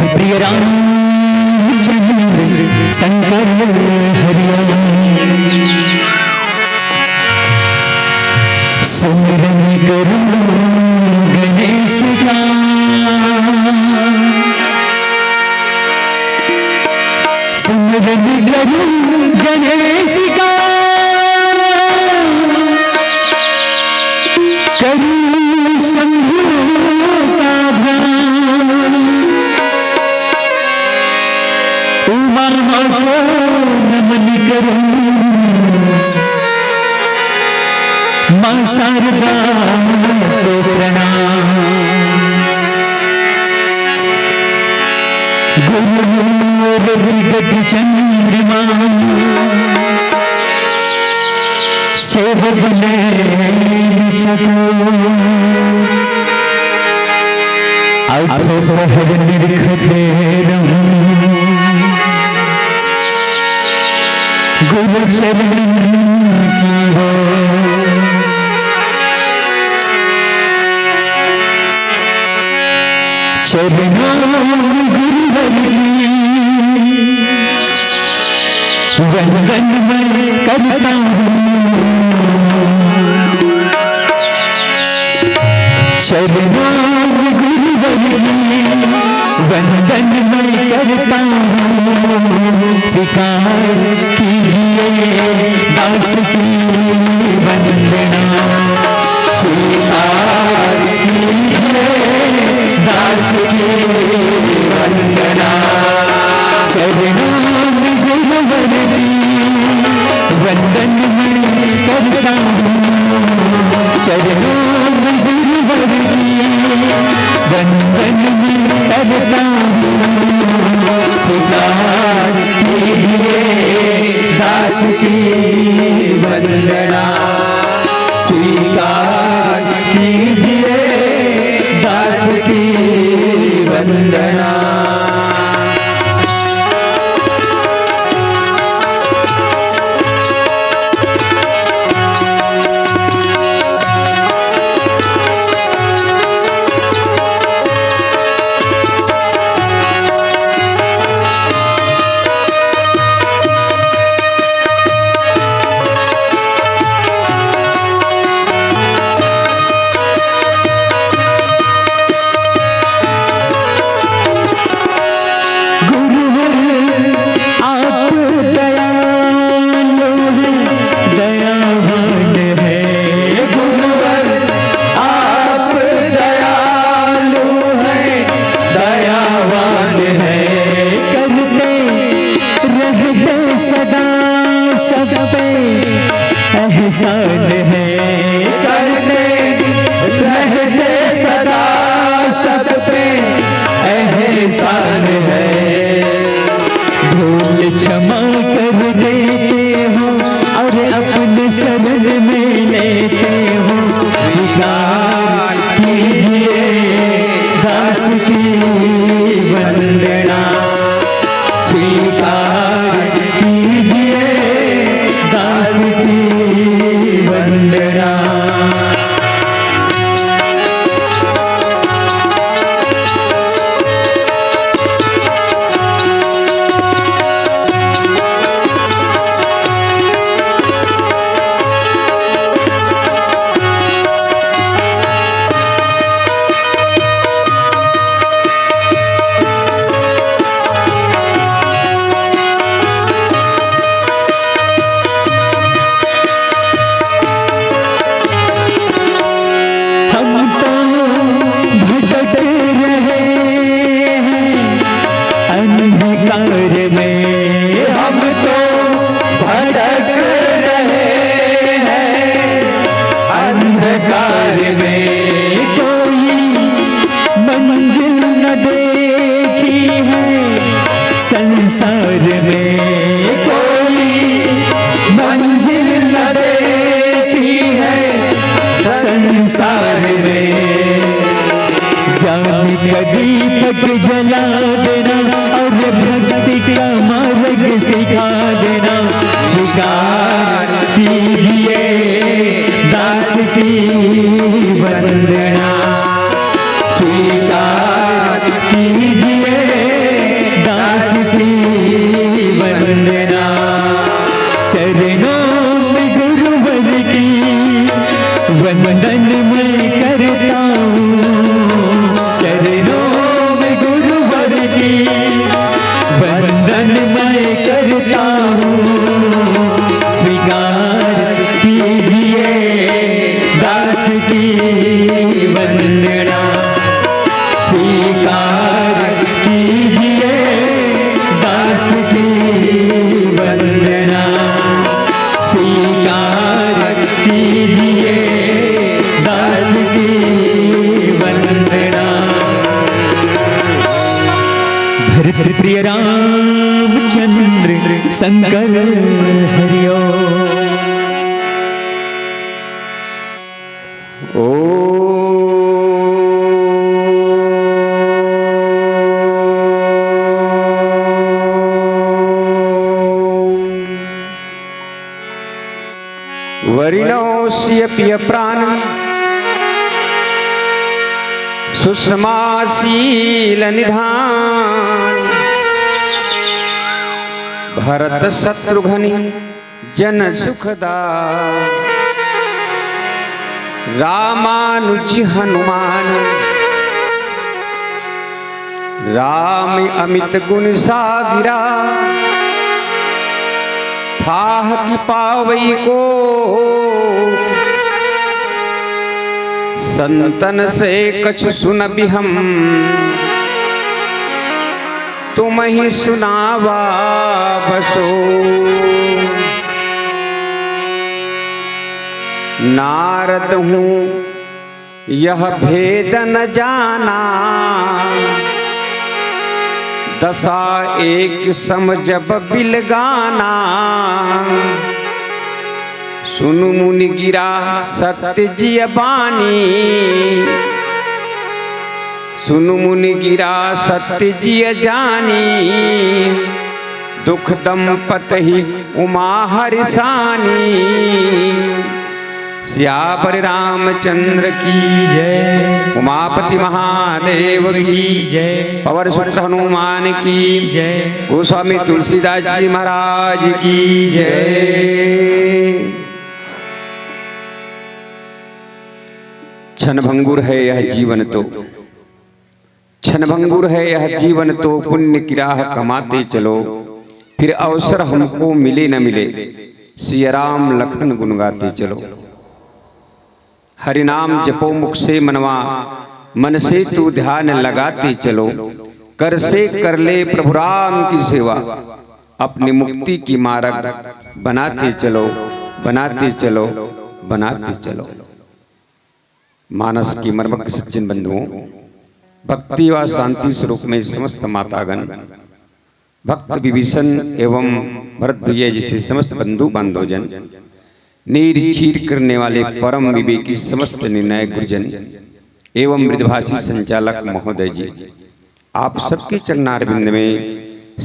प्रिय रामचंद्र शंकर हरिओम। सुमिरन करो गणेश का, सुमिरन करो गणेश का, करूं शंभु का ध्यान। उमा को नमन करूं, मां शारदा को प्रणाम। गुरु रवि चंद्रमा सेवक ने प्रहर निरखते गुरु शरण की हो। चरणों गुरुवर की वंदन मैं करता हूँ। चरणों गुरुवर की वंदन मैं करता हूँ। स्वीकार कीजिए दास की वंदना, स्वीकार कीजिए दास की वंदना। चरणों गुरुवर की वंदन मैं करता हूँ। चरणों गुरुवर की वंदन मैं करता हूँ। स्वीकार कीजिए दास की वंदना, स्वीकार कीजिए दास की वंदना। मंजिल न देखी है संसार में, कोई मंजिल न देखी है संसार में। ज्ञान का दीपक जला देना और भक्ति का मार्ग सिखा देना। स्वीकार कीजिए दास की वंदना, स्वीकार कीजिए दास की वंदना। चरणों में गुरुवर की वंदन मैं करता हूँ, चरणों में गुरुवर की वंदन मैं करता हूँ। स्वीकार कीजिए दास की वंदना, स्वीकार कीजिए दास की वंदना, स्वीकार कीजिए दास की वंदना। भरत प्रिय रामचंद्र शंकर हरिओ। वरिणोऽस्य प्रिय प्राण सुषमाशील निधान। भरत शत्रुघ्न जन सुखदा, रामानुज हनुमान। राम अमित गुण सागिरा, थाह की पावई को। संतन से कछु सुन भी हम, तुम ही सुनावा बसो। नारद हूँ यह भेद न जाना, दशा एक समझब बिलगाना। सुनु मुनि गिरा सत्य जिय बानी, सुनु मुनि गिरा सत्य जिय जानी। दुख दंपति उमा हरिसानी, सियावर रामचंद्र की जय, उमापति महादेव की जय, पवन सुत हनुमान की जय, गोस्वामी तुलसीदास जी महाराज की जय। क्षणभंगुर है यह जीवन तो, क्षणभंगुर है यह जीवन तो। पुण्य की राह कमाते चलो, फिर अवसर हमको मिले न मिले। सिया राम लखन गुन गाते चलो। हरिनाम जपो मुख से मनवा, मन से तू ध्यान लगाते चलो। कर से कर ले प्रभु राम की सेवा, अपनी मुक्ति की मार्ग बनाते चलो, बनाते चलो, बनाते चलो। मानस की मर्मक सज्जन बंधुओं, भक्ति व शांति स्वरूप में समस्त मातागण, भक्त विभीषण एवं भरत भैया जैसे समस्त बंधु बांधवजन, नीर चीर करने वाले परम विवेकी समस्त निर्णायक गुरुजन एवं मृदभाषी संचालक महोदय जी, आप सबके चरणारविंद में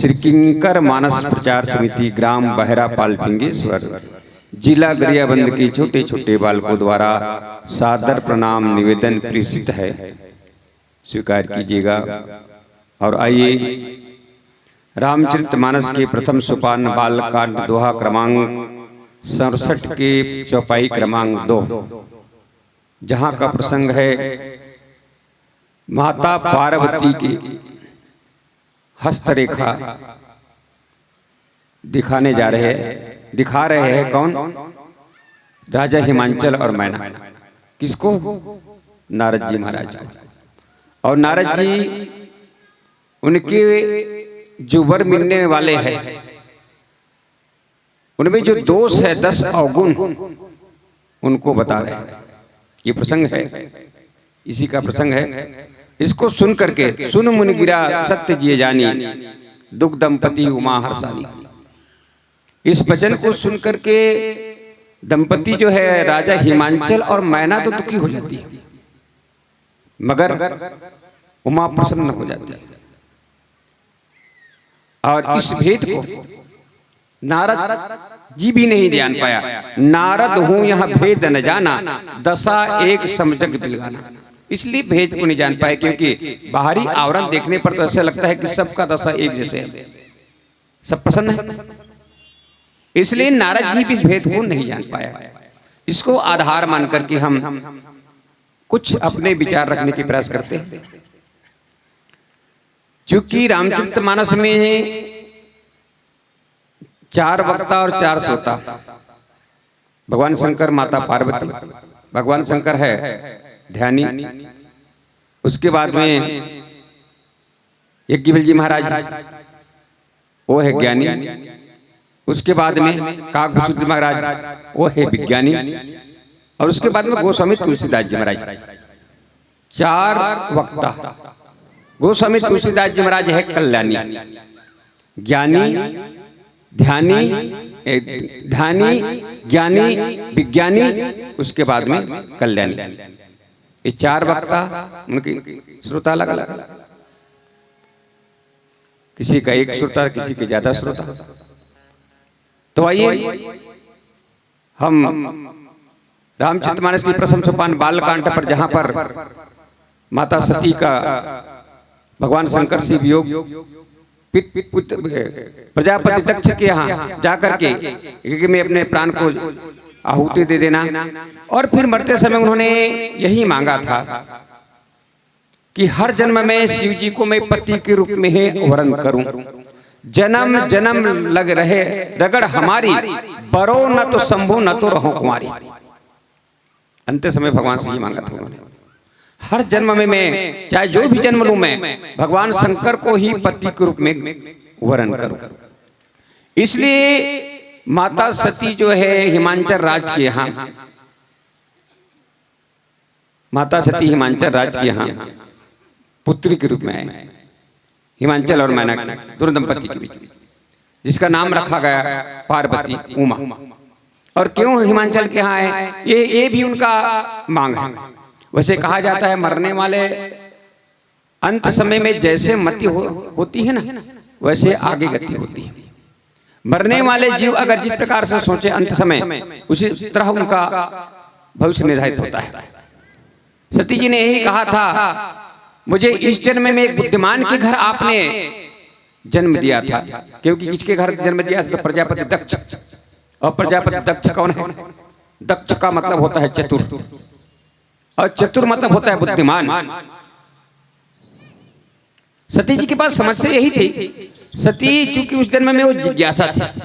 श्री किंकर मानस प्रचार समिति ग्राम बहरा पाल फिंगेश्वर जिला गरियाबंद के छोटे छोटे बालकों द्वारा सादर प्रणाम निवेदन प्रेषित है, स्वीकार कीजिएगा। और आइए रामचरितमानस के प्रथम सोपान बालकांड दोहा क्रमांक 67 के चौपाई क्रमांक 2, जहां का प्रसंग है माता पार्वती की हस्तरेखा दिखा रहे हैं कौन? राजा हिमांचल और मैना। किसको? नारद जी महाराज को। और नारद जी उनके जो वर मिलने वाले हैं उनमें जो दोष है 10 अवगुण उनको बता रहे हैं। ये प्रसंग है, इसी का प्रसंग है। इसको सुन करके सुन मुनि गिरा सत्य जिए जानी, दुख दंपति उमा हर्षानी। इस वचन को सुन करके दंपति जो है राजा हिमांचल और मैना तो दुखी हो जाती है, मगर उमा प्रसन्न हो जाती है। और इस भेद को नारद जी भी नहीं जान पाया। नारद हूं यह भेद न जाना, दशा एक समझक बिलगाना। इसलिए भेद को नहीं जान पाए, क्योंकि बाहरी आवरण देखने पर तो ऐसा लगता है कि सबका दशा एक जैसे है, सब प्रसन्न है। इसलिए नारद जी भी इस भेद को नहीं जान पाया। इसको आधार मान करके हम कुछ अपने विचार रखने की प्रयास करते हैं। चूंकि रामचरितमानस में 4 वक्ता और 4 श्रोता, भगवान शंकर, माता पार्वती, भगवान शंकर है ध्यानी, उसके बाद में यज्ञवल्क्य जी महाराज वो है ज्ञानी, उसके बाद में काकभूषुंडी महाराज वो है विज्ञानी, और उसके बाद में गोस्वामी तुलसीदास जी महाराज। 4 वक्ता। गोस्वामी तुलसीदास जी महाराज है कल्याणी, ज्ञानी, ध्यानी, ज्ञानी, विज्ञानी, उसके बाद में कल्याणी। ये 4 वक्ता, उनकी श्रोता अलग अलग, किसी का एक श्रोता, किसी के ज्यादा श्रोता। तो आइए हम रामचरितमानस की प्रथम सोपान बालकांड पर, जहां पर माता सती का भगवान शंकर से वियोग, प्रजापति दक्ष के यहाँ जाकर के कि मैं अपने प्राण को आहुति दे देना, और फिर मरते समय उन्होंने यही मांगा था कि हर जन्म में शिव जी को मैं पति के रूप में ही वरण करूं, जन्म जन्म लग रहे रगड़ हमारी, बरो न तो शंभु न तो रहो कुमारी। अंत समय भगवान से ही मांगा था उन्होंने, हर जन्म में मैं चाहे जो भी जन्म लूं मैं भगवान शंकर को ही पति के रूप में वरण करूं। इसलिए माता सती जो है हिमांचल राज के यहाँ, माता सती हिमांचल राज के यहाँ पुत्री के रूप में आए, हिमांचल और मैना दोनों दंपति के बीच, जिसका नाम रखा गया पार्वती उमा। और क्यों हिमांचल के यहाँ आए, ये भी उनका मांग है। वैसे कहा जाता है मरने वाले अंत समय में जैसे मति होती है ना, वैसे आगे गति होती है। मरने वाले जीव अगर जिस प्रकार से सोचे अंत समय, उसी तरह उनका भविष्य निर्धारित होता है। सती जी ने यही कहा था, मुझे इस जन्म में एक बुद्धिमान के घर आपने जन्म दिया था, क्योंकि किसके घर जन्म दिया था? प्रजापति दक्ष। और प्रजापति दक्ष कौन है? दक्ष का मतलब होता है चतुर, और चतुर मतलब होता है बुद्धिमान। सती जी के पास समस्या यही थी। सती चूंकि उस जन्म में वो जिज्ञासा थी,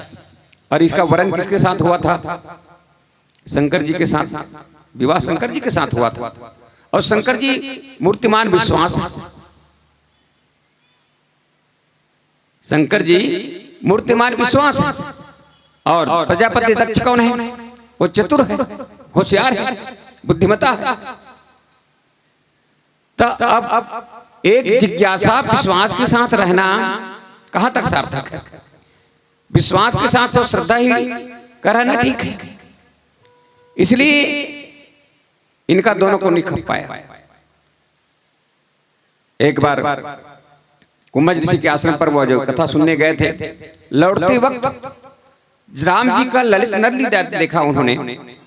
और इसका वरण किसके साथ हुआ था? शंकर जी के साथ, विवाह शंकर जी के साथ हुआ था। और शंकर जी मूर्तिमान विश्वास, शंकर जी मूर्तिमान विश्वास, और प्रजापति दक्ष कौन है? वो चतुर है, होशियार है, बुद्धिमता है। तो अब एक जिज्ञासा विश्वास के साथ रहना कहां तक सार्थक है? विश्वास के साथ तो श्रद्धा ही कराना ठीक है। इसलिए इनका दोनों को नहीं खप पाया। एक बार कुंभज ऋषि के आश्रम पर वो जो कथा सुनने गए थे, लौटते वक्त राम जी का ललित नर लीला देखा उन्होंने।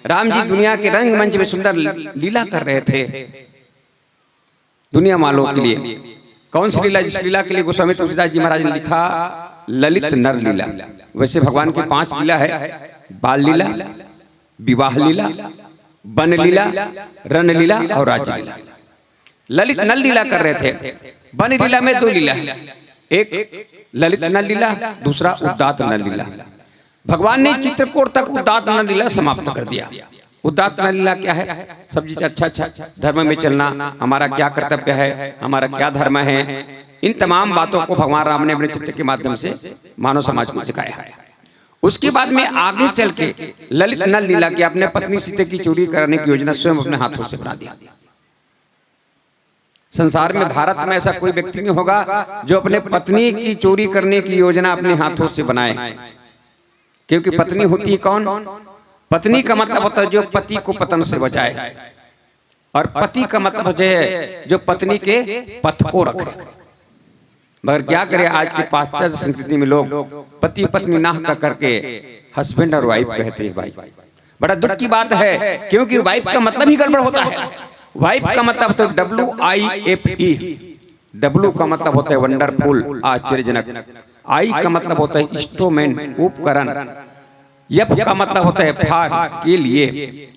राम जी दुनिया के रंगमंच में सुंदर लीला कर रहे थे दुनिया वालों के लिए। कौन सी लीला? जिस लीला के लिए गोस्वामी तुलसीदास जी महाराज ने लिखा ललित नर लीला। वैसे भगवान की 5 लीला है, बाल लीला, विवाह लीला, वन लीला, रण लीला और राज्य लीला। ललित नर लीला कर रहे थे। वन लीला में 2 लीला है, एक ललित नर लीला, दूसरा उदात्त नर लीला। भगवान ने चित्रकूट तक उदात्त नर लीला समाप्त कर दिया। उदात्त नर लीला क्या है? सब चीज अच्छा धर्म में चलना, हमारा क्या कर्तव्य है, हमारा क्या धर्म है, इन तमाम बातों को भगवान राम ने अपने चित्र के माध्यम से मानव समाज को सिखाया है। उसके बाद में आगे चल के ललित नर लीला की अपने पत्नी सीता की चोरी करने की योजना स्वयं अपने हाथों से बना दिया। संसार में, भारत में ऐसा कोई व्यक्ति नहीं होगा जो अपने पत्नी की चोरी करने की योजना अपने हाथों से बनाए, क्योंकि पत्नी होती है कौन? पत्नी का मतलब होता है जो पति को पतन से बचाए, और पति का मतलब है जो पत्नी के पथ को रखे। मगर क्या करें, आज की पाश्चात्य संस्कृति में लोग पति पत्नी नाह का करके हस्बैंड और वाइफ कहते हैं। भाई बड़ा दुख की बात है, क्योंकि वाइफ का मतलब ही गड़बड़ होता है। वाइफ का मतलब तो WIFE, W का मतलब होता है वंडरफुल, आश्चर्यजनक। आई का मतलब होता है इंस्ट्रूमेंट, उपकरण। एफ का मतलब होता है फार के लिए,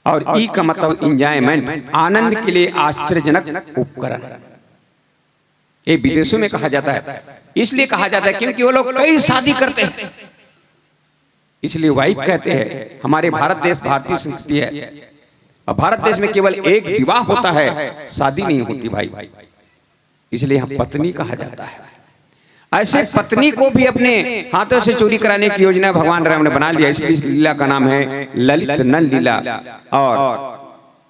और ई का मतलब एंजॉयमेंट, आनंद के लिए आश्चर्यजनक उपकरण। ये विदेशों में कहा जाता है, इसलिए कहा जाता है क्योंकि वो लोग कई शादी करते हैं, इसलिए वाइफ कहते हैं। हमारे भारत देश भारतीय संस्कृति है, और भारत देश में केवल एक विवाह होता है, शादी नहीं होती भाई, इसलिए हम पत्नी कहा जाता है। ऐसे पत्नी को भी अपने हाथों से चोरी कराने की योजना भगवान राम ने बना लिया, इसलिए इस लीला का नाम है ललित नल लीला। और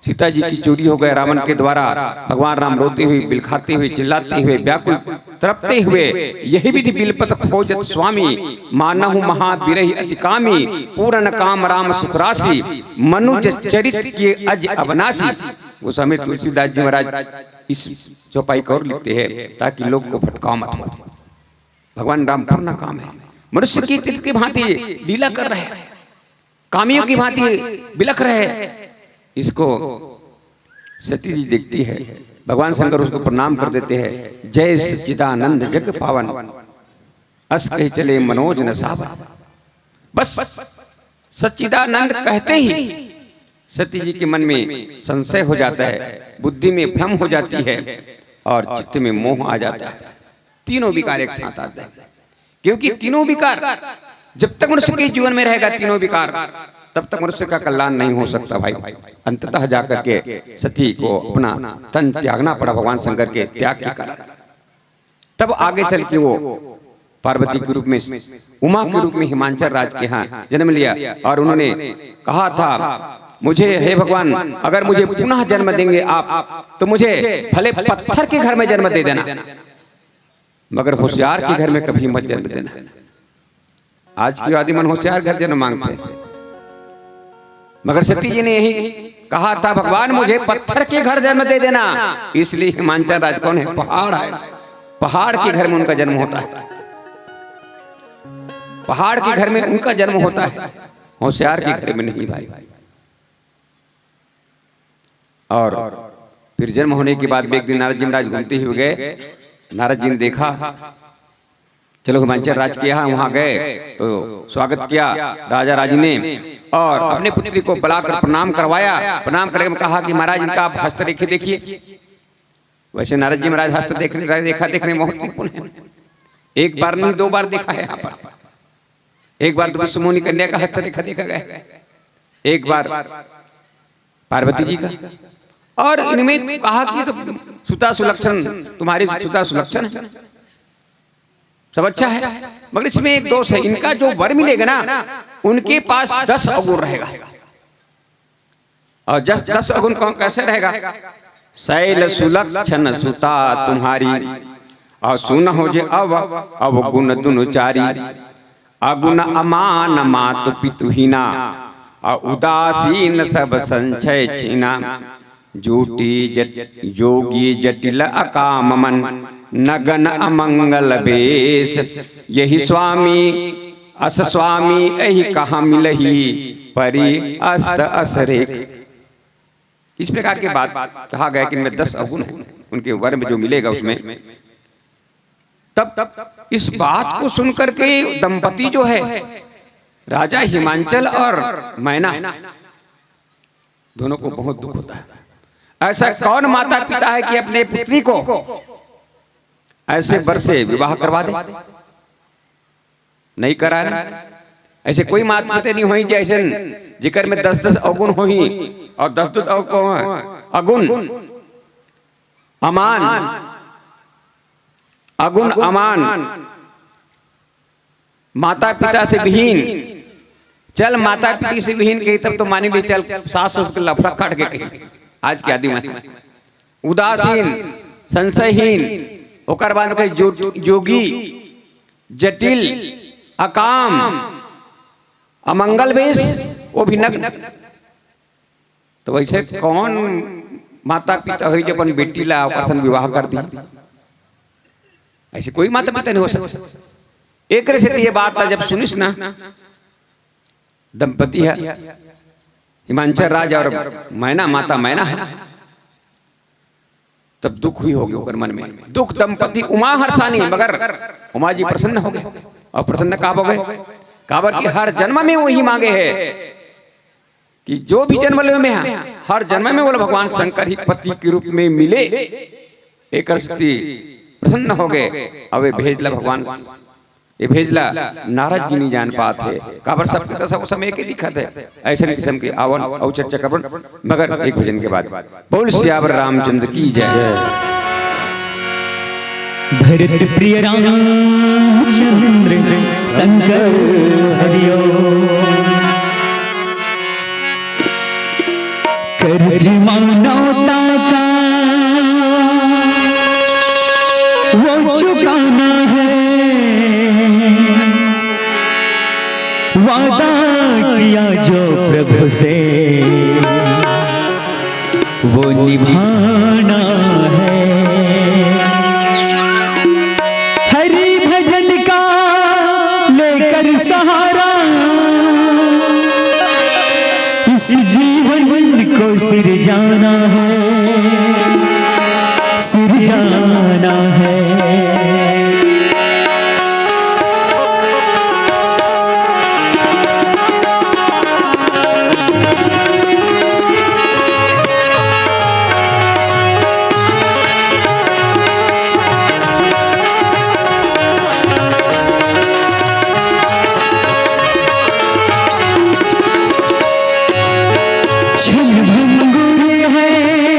सीता जी की चोरी हो गए रावण के द्वारा, भगवान राम रोते हुए, बिलखाते हुए, चिल्लाते हुए, व्याकुल तड़पते हुए, यही विधि बिलपत खोजत स्वामी, मानहु महावीरहि अतिकामी, पूरन काम राम सुखराशि, मनुज चरित के अज अवनाशी। गोस्वामी तुलसीदास जी महाराज इस चौपाई को और लिखते हैं ताकि लोग को भटकाव मत हो। भगवान राम पूर्ण काम है, मनुष्य की तिल की भांति लीला कर रहे हैं, कामियों की भांति बिलख रहे हैं। इसको सती जी देखती है, भगवान शंकर उसको प्रणाम कर देते हैं। जय सच्चिदानंद जग पावन, अस कह चले मनोज न सावन। बस सच्चिदानंद कहते ही सती जी के मन में संशय हो जाता है, बुद्धि में भ्रम हो जाती है, और चित्त में मोह आ जाता है। तीनों विकार एक साथ आते हैं, क्योंकि तीनों विकार जब तक मनुष्य के जीवन में रहेगा, तीनों विकार, तब तक मनुष्य का कल्याण नहीं हो सकता भाई। अंततः जाकर के सती को अपना तन त्यागना पड़ा भगवान शंकर के त्याग के कारण। तब आगे चल के वो पार्वती के रूप में, उमा के रूप में हिमांचल राज के यहाँ जन्म लिया, और उन्होंने कहा था मुझे, हे भगवान, अगर मुझे पुनः जन्म देंगे आप, तो मुझे भले पत्थर के घर में जन्म दे देना, मगर होशियार के घर में कभी मत जन्म देना। आज की आदि मन होशियार घर जन्म मांगते हैं, मगर सती जी ने यही कहा था, भगवान मुझे पत्थर के घर जन्म दे देना। इसलिए हिमांचल राज कौन है? पहाड़ है। पहाड़ के घर में उनका जन्म होता है, पहाड़ के घर में उनका जन्म होता है, होशियार के घर में नहीं भाई। और फिर जन्म होने के बाद एक दिन नारद जी महाराज घूमते हुए गए। नारद जी ने देखा, चलो हिमांचल राज के यहाँ वहां गए तो स्वागत किया राजा राजी ने, और अपने पुत्री को बुलाकर प्रणाम करवाया। प्रणाम करके कहा कि महाराज इनका आप हस्तरेखा देखिए। वैसे नारद जी महाराज हस्त देखने बहुत निपुण है। एक बार नहीं, 2 बार देखा है यहाँ पर। एक बार तो विश्वमोहिनी कन्या का हस्तरेखा देखा गया, एक बार पार्वती जी का, और इनमें कहा कि तो सुता सुलक्षण, तुम्हारी सुता सुलक्षण है, सब अच्छा है, मगर इसमें एक दोष है, इनका जो वर मिलेगा ना, उनके पास 10 अवगुण रहेगा। और 10 अवगुण कौन कैसे रहेगा? शैल सुलक्षण सुता तुम्हारी, और सुन हो जे अवगुण दुनु चारी, अगुण अमान मातु पितुहीना, और उदासीन सब संचय छीना, झूठी योगी जटिल अकाम मन, नगन अमंगल बेश, यही स्वामी अस स्वामी यही कहा मिलही, परि अस्त असरेख। इस प्रकार के बात कहा गया कि इनमें 10 अवगुण हैं, उनके वर में जो मिलेगा उसमें। तब इस बात को सुनकर के दंपति जो है, राजा हिमांचल और मैना, दोनों को बहुत दुख होता है। ऐसा कौन माता पिता है कि अपने पुत्री को ऐसे वर से विवाह करवा दे? नहीं करा रहे। ऐसे कोई माता पिता नहीं हुई जैसे जिक्र में 10-10 अवगुण हुई, और 10-10 अगुण अमान, अगुण अमान, माता पिता से विहीन। चल माता पिता से विहीन कही तब तो मानी भी, चल सास ससुर के लफड़ा काट के कही। आज के आदि में उदासीन, संशयहीन, ओकर बाद कहे जोगी, जटिल, अकाम, अमंगल वेश, वो भी नग्न। तो वैसे कौन माता पिता हुई जो अपन बेटी ला ऑपरेशन विवाह कर दी? ऐसे कोई माता पिता नहीं हो सकता। एक से ये बात जब सुनिस ना, दंपति है हिमांचल राज और मैना, माता मैना है, तब दुख हुई होगी ओकर मन में। दुख दंपति उमा हर्षानी, मगर उमा जी प्रसन्न हो गए। और प्रसन्न कब हो गए? काबर की हर जन्म में वही मांगे है कि जो भी जन्म ले में है, हर जन्म में बोला भगवान शंकर ही पति के रूप में मिले। एक प्रसन्न हो गए। अब भेजला भगवान, ये भेजला नारद जी नहीं जान पाते, काबर सबके तो सब समय के दिखत है ऐसे किस्म के आवन और चर्चा कर। मगर एक भजन के बाद बोल सियावर रामचंद्र की जय। भरत प्रिय रामचंद्र शंकर हरिओ, कर्ज मानवता का वो चुकाना है, वादा किया जो प्रभु से वो निभाना है। हरि भजन का लेकर सहारा, इस जीवन को सिरजाना है, सिरजाना है। क्षण भंगुर है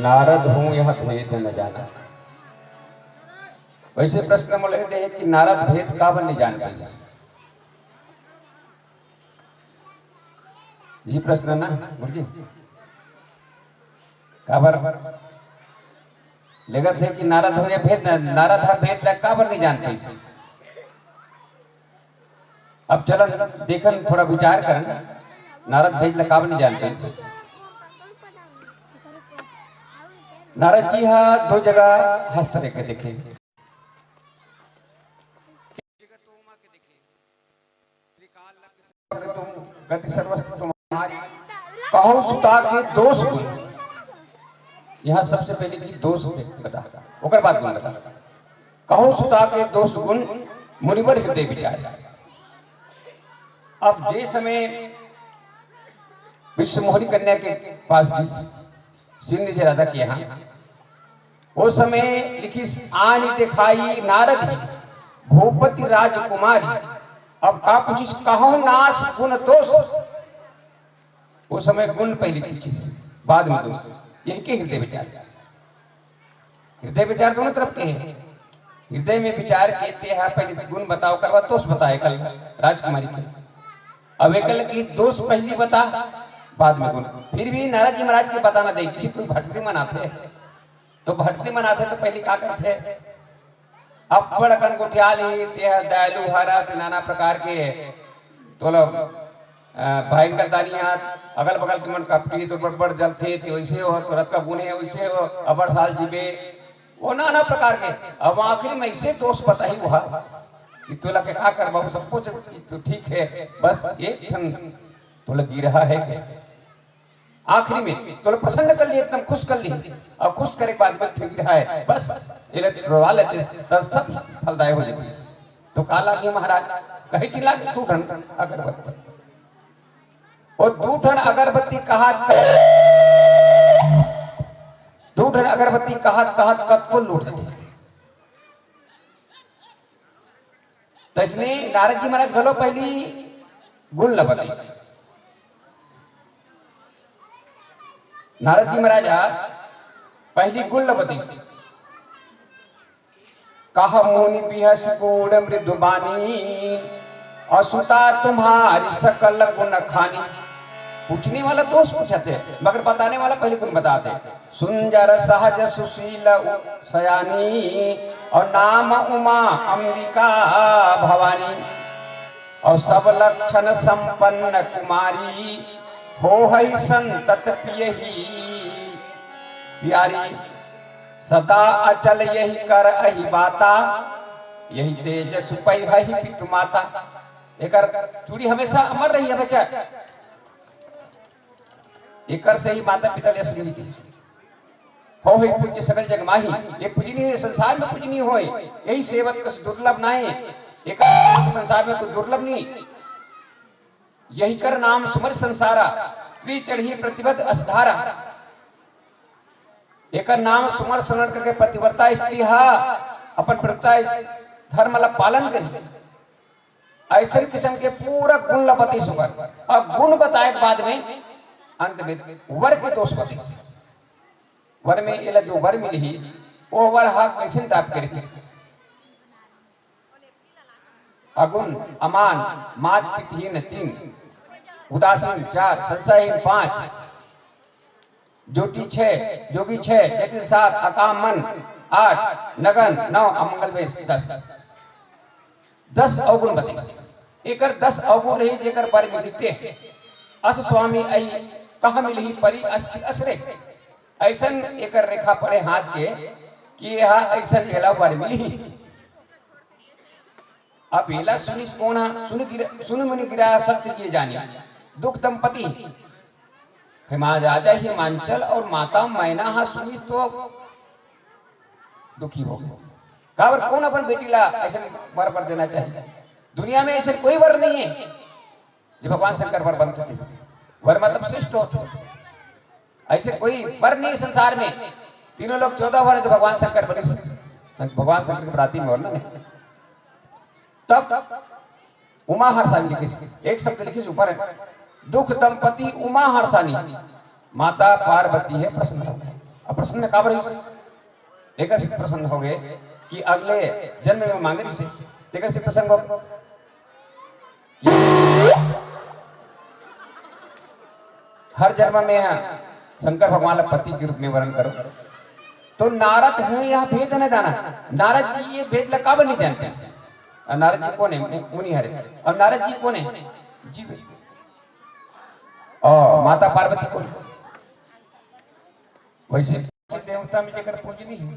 नारद हूं यह भेद न जाना। वैसे प्रश्न मोले हैं कि नारद भेद का नहीं जान पाए। ये प्रश्न ना गुरुजी काबर लगत है कि नारद हो या भेद नारद है भेद काबर नहीं जान पाए। अब चलन देखन थोड़ा विचार करन नारद भेद काबर नहीं जान पाए। नारद जी हा दो जगह हस्त रेखे देखे गति सर्वस्व तुम्हारी कहो सुता के दोष गुण। यहाँ सबसे पहले की दोष बता ओकर बाद गुण बता। कहो सुता के दोष गुण मुनिवर हृदय विचार। अब जे समय विश्वमोहनी कन्या के पास सिंह जी राधा के यहाँ उस समय लिखी आनी दिखाई नारद भूपति राजकुमारी। अब का पूछिस कहो नाश गुण दोष। उस समय गुण पहले पूछिस बाद में दोष। यही के हृदय विचार। हृदय विचार दोनों तरफ के हैं। हृदय में विचार कहते हैं पहले गुण बताओ कर बाद दोष बताए कल राजकुमारी के। अब एकल की दोष पहली बता बाद में गुण। फिर भी नारद जी महाराज के बताना दे किसी कोई भटकरी मनाते तो भटकरी मनाते तो पहले क्या करते अब बड़कन गुठियाली दयालु हरा नाना प्रकार के तो भयंकर दानिया अगल बगल के मन कपटी तो बड़ जल थे वैसे हो तुरंत का गुण है वैसे हो अबर साल जीवे वो नाना प्रकार के। अब आखिरी में ऐसे दोष बताई हुआ कि तोला के क्या कर बाबू सब कुछ तो ठीक है बस एक ठन तोला गिर रहा है आखिरी में तो प्रसन्न कर लिए एकदम खुश कर लिए। अब खुश करे के बाद में ठीक रहा है बस ये रोवा लेते तब सब फलदायक हो जाते। तो काला की महाराज कही चिल्ला तू ढन अगरबत्ती और दू ठन अगरबत्ती कहा दू ठन अगरबत्ती कहा कत को लूट देते। तो इसने नारद जी महाराज गलो पहली गुल न बताई। नारद जी महाराज पहली गुल बती कहा मुनि बिहस गुण मृदुबानी असुता तुम्हारी सकल गुण खानी। पूछने वाला दोष पूछते मगर बताने वाला पहले गुण बताते। सुंदर सहज सुशील सयानी और नाम उमा अंबिका भवानी और सब लक्षण संपन्न कुमारी हो है संतत पियही प्यारी सदा अचल यही कर अहि बाता यही तेज सुपई हहि पितु माता। एकर चूड़ी हमेशा अमर रही है बच्चा, एकर से ही माता पिता ले मिलती हो ही पूज्य सकल जग माही। ये पूजनीय संसार में पूजनीय होए, यही सेवक कस दुर्लभ नाए, एक संसार में कोई दुर्लभ नहीं। यही कर नाम सुमर संसारा प्री चढ़ी प्रतिबद्ध असधारा। एक नाम सुमर सुमर करके पतिव्रता स्त्री अपन व्रता धर्म ला पालन करी। ऐसे किस्म के पूरा गुण ला बती सुगर और गुण बताए बाद में अंत में वर के दोष बती। वर में ये जो वर मिली वो वर हा कैसे दाप करे अगुण अमान मात पितहीन 3 उदासीन 4 संशयहीन 5 ज्योति 6 जोगी 6 जटिल 7 अकाम मन 8 नगन 9 अमंगल वेश 10 अवगुण बती। एकर 10 अवगुण रही जेकर बारे में लिखते अस स्वामी आई कहा मिली परी अस्ति असरे। ऐसन एकर रेखा पड़े हाथ के कि यह ऐसन एला बारे मिली। अब एला सुनिस कौन सुन मुनि गिरा सत्य किए जाने दुख दंपति राजा हिमांचल और माता मैना हा सुनिस तो दुखी हो गए। काबर कौन अपन बेटी ला ऐसे वर पर देना चाहिए। दुनिया में ऐसे कोई वर नहीं है जो भगवान शंकर वर बनते थे। वर मतलब श्रेष्ठ होते, ऐसे कोई वर नहीं संसार में। तीनों लोग 14 वर जो भगवान शंकर बने, भगवान शंकर के प्राती में वर्णन है। तब उमा हर्षानी लिखी, एक शब्द लिखी ऊपर है दुख दंपति उमा हर्षानी माता पार्वती है प्रसन्न हो गए। अब प्रसन्न काबर एक प्रसन्न हो गए कि अगले जन्म में मांगे से तेकर से प्रसंग हो। हर जन्म में शंकर भगवान पति के रूप में वर्ण करो तो नारद है यह भेद न जाना। नारद जी ये भेद लगा नहीं जानते। नारद जी कौन है? मुनि हरे। और नारद जी कौन है? जीव। और माता पार्वती कौन? वैसे देवता में जेकर पूजनी है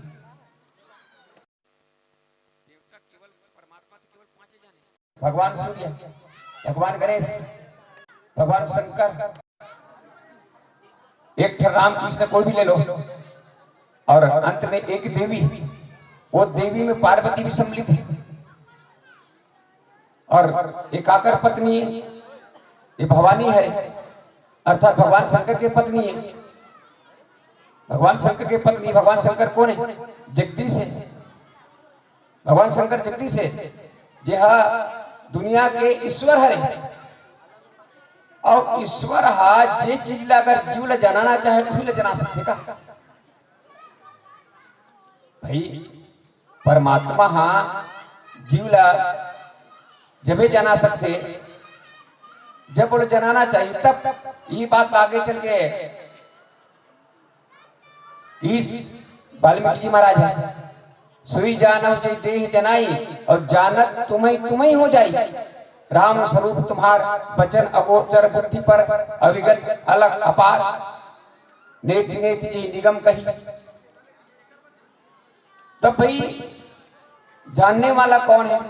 देवता केवल परमात्मा तो केवल 5 जाने। भगवान सूर्य, भगवान गणेश, भगवान शंकर, एक राम कृष्ण कोई भी ले लो और अंत में एक देवी। वो देवी में पार्वती भी सम्मिलित है और एक आकर पत्नी है ये भवानी है अर्थात भगवान शंकर की पत्नी है। भगवान शंकर की पत्नी भगवान शंकर कौन है? जगदीश है। भगवान शंकर जगदीश है जहा दुनिया के ईश्वर है। और ईश्वर हा जे चीज ला अगर जीव ला जनाना चाहे उसी ला जना सकते का भाई। परमात्मा हा जीव ला जबे जना सकते जब बोले जनाना चाहिए तब। ये बात आगे चल के इस वाल्मीकि जी महाराज है सुई जानव जे देह जनाई और जानत तुम्हें हो जाई। राम स्वरूप तुम्हार वचन अगोचर बुद्धि पर अविगत अलग अपार नेति नेति जी निगम कही। तब भाई जानने वाला कौन है?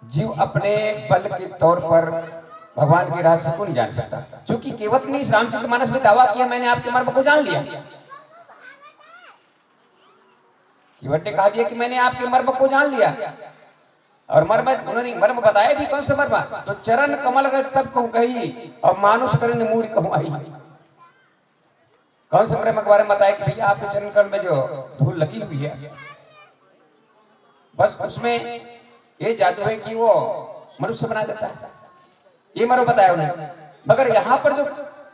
जीव अपने बल के तौर पर भगवान के रहस्य को नहीं जान सकता। क्योंकि केवट ने इस रामचरितमानस में दावा किया मैंने आपके मर्म को जान लिया। केवट ने कहा दिया कि मैंने आपके मर्म को जान लिया और मर्म उन्होंने मर्म बताया भी कौन सा मर्म? तो चरण कमल रज तब कहूं कही और मानुष करण मूरी कहूं आई। कौन सा मर्म के बारे में बताया कि भैया आपके चरण कमल में जो धूल लगी हुई है बस उसमें ये जादू है कि वो मनुष्य बना देता है। ये मर्म बताया उन्होंने। मगर यहाँ पर जो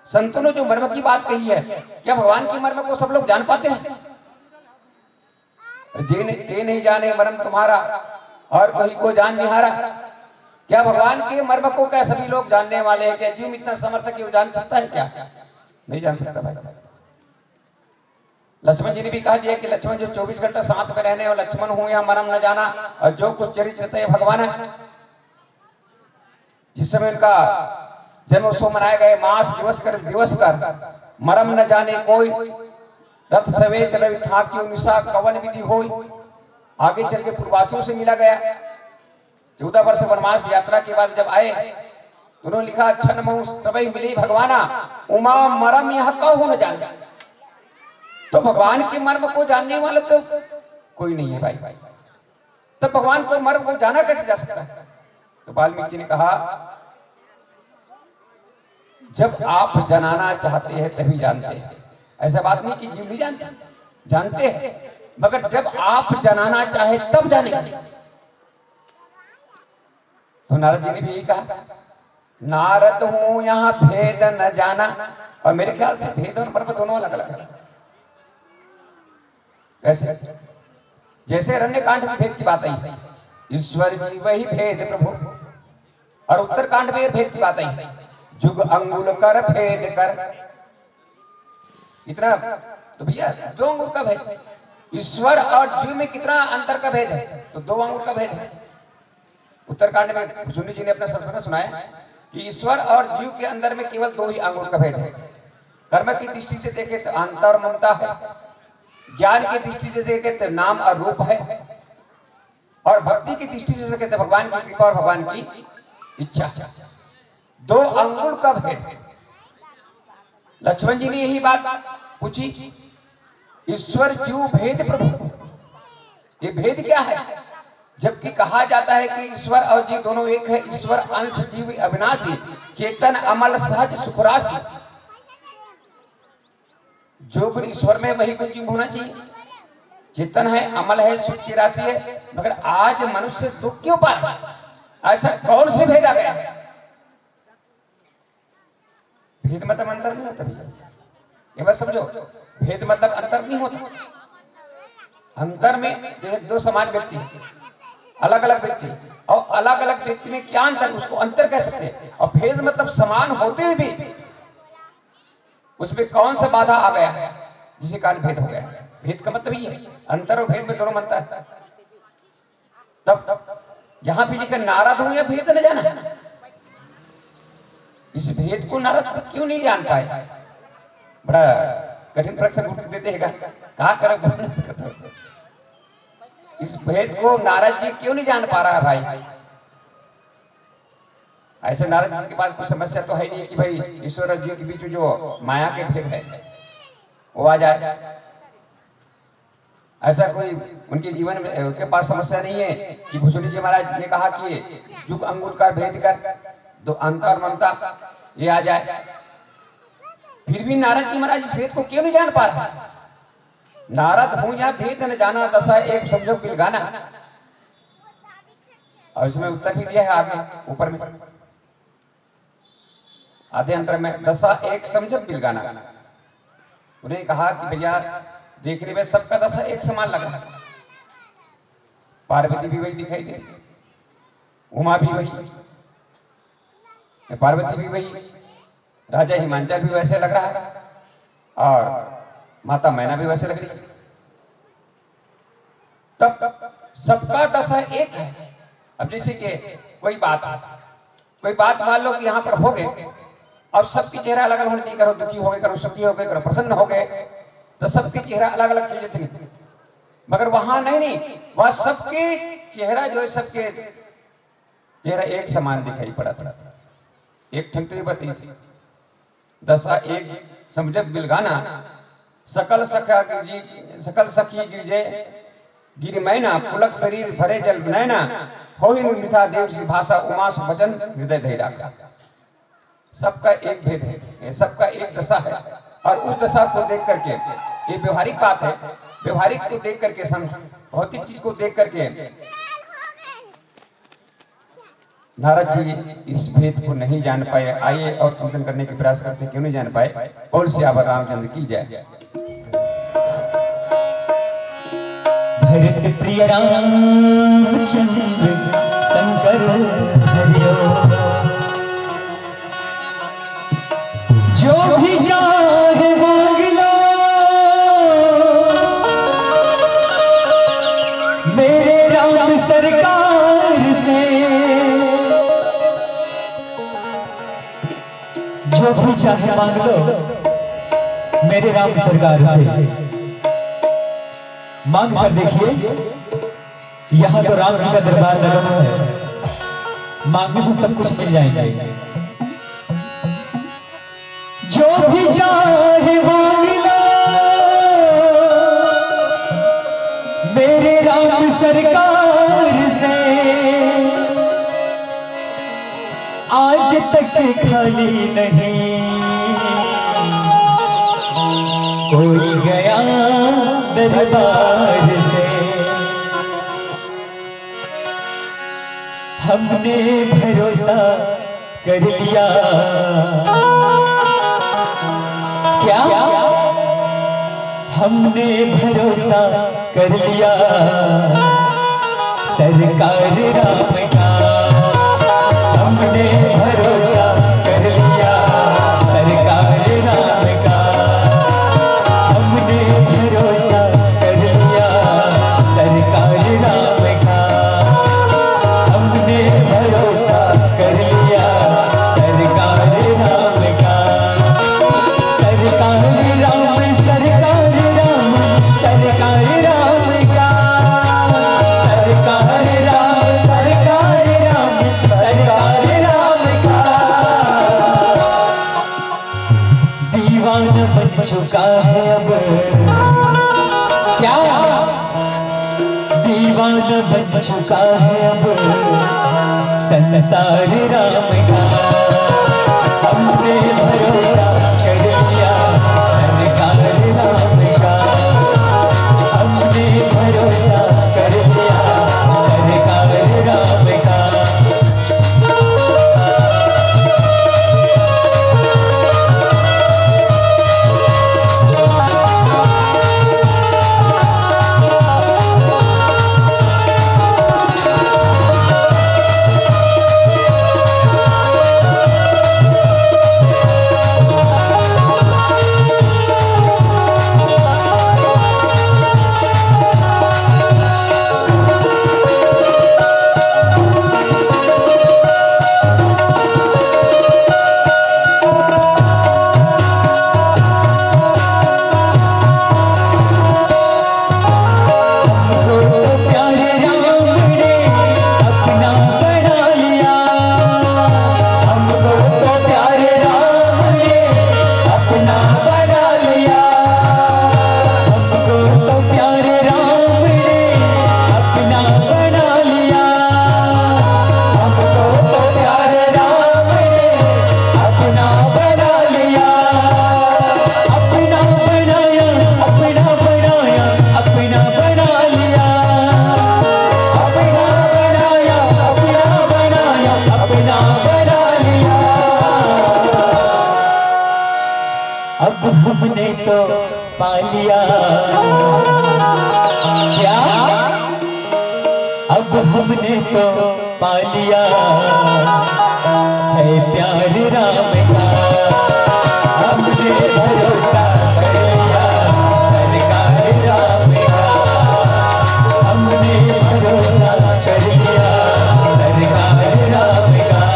संतों ने जो मर्म की बात कही है क्या भगवान की मर्म को सब लोग जान पाते हैं? जे नहीं जाने मर्म तुम्हारा और कोई को जान निहारा। क्या भगवान के मर्म को क्या सभी लोग जानने वाले हैं? क्या जीव इतना समर्थ है कि वो जान सकता है? क्या नहीं जान सकता भाई। लक्ष्मण जी ने भी कहा दिया कि लक्ष्मण जो 24 घंटा साथ में रहने और लक्ष्मण हूं या मरम न जाना, और जो कुछ चरित्र है भगवान है। जिस समय उनका जन्मोत्सव मनाए गए, मास दिवस कर मरम न जाने कोई, रथ सवेत रवि था क्यों निशा कवन विधि होई। आगे चल के पूर्ववासियों से मिला गया। 14 वर्ष वनवास यात्रा के बाद जब आए, उन्होंने लिखा क्षण महु सबई मिली भगवाना, उमा मरम यह कहूं न जाने। तो भगवान के मर्म को जानने वाला तो कोई नहीं है भाई। तो भगवान को मर्म को जाना कैसे जा सकता है? तो वाल्मीकि जी ने कहा, जब आप जनाना चाहते हैं तभी जानते हैं। ऐसा बात नहीं कि जीव नहीं जानते, जानते हैं, मगर जब आप जनाना चाहे तब जानेंगे। तो नारद जी ने भी यही कहा, नारद हूं यहां भेद न जाना। और मेरे ख्याल से भेद और मर्म दोनों अलग अलग है। कैसे? जैसे अरण्यकांड में भेद की बात आई, ईश्वर जी वही भेद प्रभु, और उत्तरकांड में भेद की बात आई, जुग अंगुल कर भेद कर। इतना तो भैया 2 अंगुल का भेद, ईश्वर और जीव में कितना अंतर का भेद है? तो 2 अंगुल का भेद है। उत्तरकांड में सुनी जी ने अपना संस्मरण सुनाया कि ईश्वर और जीव के अंदर में केवल 2 ही अंगुल का भेद है। कर्म की दृष्टि से देखे तो अंतर और ममता है, ज्ञान की दृष्टि से देखे तो नाम और रूप है, और भक्ति की दृष्टि से देखे तो भगवान की कृपा और भगवान की इच्छा। 2 अंगुल का भेद है। लक्ष्मण जी ने यही बात पूछी, ईश्वर जीव भेद प्रभु, ये भेद क्या है? जबकि कहा जाता है कि ईश्वर और जीव दोनों एक है। ईश्वर अंश जीव अविनाशी, चेतन अमल सहज सुखराशि। जो गुण ईश्वर में वही गुण जीव होना चाहिए। चेतन है, अमल है, सुख की राशि है, मगर आज मनुष्य दुख क्यों पा रहा है? ऐसा कौन से भेद आ गया? भेद मतलब अंतर नहीं होता भैया, ये बात समझो। भेद मतलब अंतर नहीं होता। अंतर में जैसे 2 समान व्यक्ति, अलग अलग व्यक्ति, और अलग अलग व्यक्ति में क्या अंतर, उसको अंतर कह सकते हैं। और भेद मतलब समान होते हुए भी उसमें कौन सा बाधा आ गया है जिसे कारण भेद हो गया। भेद का मतलब ही है, अंतर और भेद में दोनों अंतर है। तब यहां भी लिखा नारद हूं या भेद न जाना। इस भेद को नारद क्यों नहीं जान पाए? बड़ा कठिन प्रश्न पूछ देते हैं, कहा कर इस भेद को नारद जी क्यों नहीं जान पा रहा है भाई? ऐसे नारद जी के पास कोई समस्या तो है नहीं कि भाई ईश्वर और जीव के बीच जो माया के भेद है वो आ जाए। ऐसा कोई उनके जीवन में उनके पास समस्या नहीं है कि भूषणी जी महाराज ने कहा कि जुग अंगुल का भेद कर, 2 अंतर ममता ये आ जाए। फिर भी नारद जी महाराज इस भेद को क्यों नहीं जान पा रहा? नारद हूं या भेद न जाना, दशा एक समझो बिलगाना। और इसमें उत्तर भी दिया है आगे ऊपर में, आधे अंतर में, दशा एक समझो बिलगाना। उन्हें कहा कि भैया देखने में सबका दशा एक समान लगा। पार्वती भी वही दिखाई दे, उमा भी वही, पार्वती भी वही, राजा हिमांचल भी वैसे लग रहा है, और माता मैना भी वैसे लग रही है। तब सबका दशा एक है। अब जैसे कि कोई बात मान लो कि यहाँ पर हो गए, अब सबकी चेहरा अलग अलग होने चाहिए। करो दुखी हो गए, करो सुखी हो गए, करो प्रसन्न हो गए, तो सबके चेहरा अलग अलग चीजें थी। मगर वहां नहीं, वहां सबके चेहरा जो है, सबके चेहरा एक समान दिखाई पड़ा था। एक ठंडी बत्ती, दशा एक समझ बिलगाना, सकल सखी गिरजे गिर मैना, पुलक शरीर भरे जल नैना, हो ही मिथा देव सी भाषा उमा सुवचन हृदय धैर्य का। सबका एक भेद है, सबका एक दशा है। और उस दशा को देख करके, ये व्यवहारिक बात है, व्यवहारिक को देख करके, भौतिक चीज को देख करके नारद जी इस भेद को नहीं जान पाए। आइए और चिंतन करने के प्रयास करते, क्यों नहीं जान पाए। और सियावर रामचंद्र की जय। भरत प्रिय रामचंद्र शंकर हरि जो भी चाहे मांग लो मेरे राम सरकार से, जो भी चाहे मांग लो मेरे राम सरकार से। मांग कर देखिए, यहाँ तो राम जी का दरबार लगा हुआ है, मांगने से सब कुछ मिल जाएगा। जो भी चाहे मांग लो मेरे राम सरकार से, आज तक खाली नहीं कोई गया दरबार से। हमने भरोसा कर लिया, क्या हमने भरोसा कर लिया सरकार राम का। हमने भरोसा कर लिया सरकार राम का। हमने भरोसा कर लिया सरकार राम का। हमने भरोसा कर लिया सरकार राम का। सरकार राम सरकार राम सरकार राम का। सरकार राम सरकार राम सरकार राम का। दीवाना बन चुका है अब, क्या दीवाना बन चुका है अब संसार राम का। हमने भरोसा कर लिया सरकार राम का। हमने भरोसा कर लिया सरकार राम का। हमने तो पा लिया, क्या अब हमने तो पा लिया है प्यार राम का। हमने भरोसा कर लिया सरकार राम का। हमने भरोसा कर लिया सरकार राम का।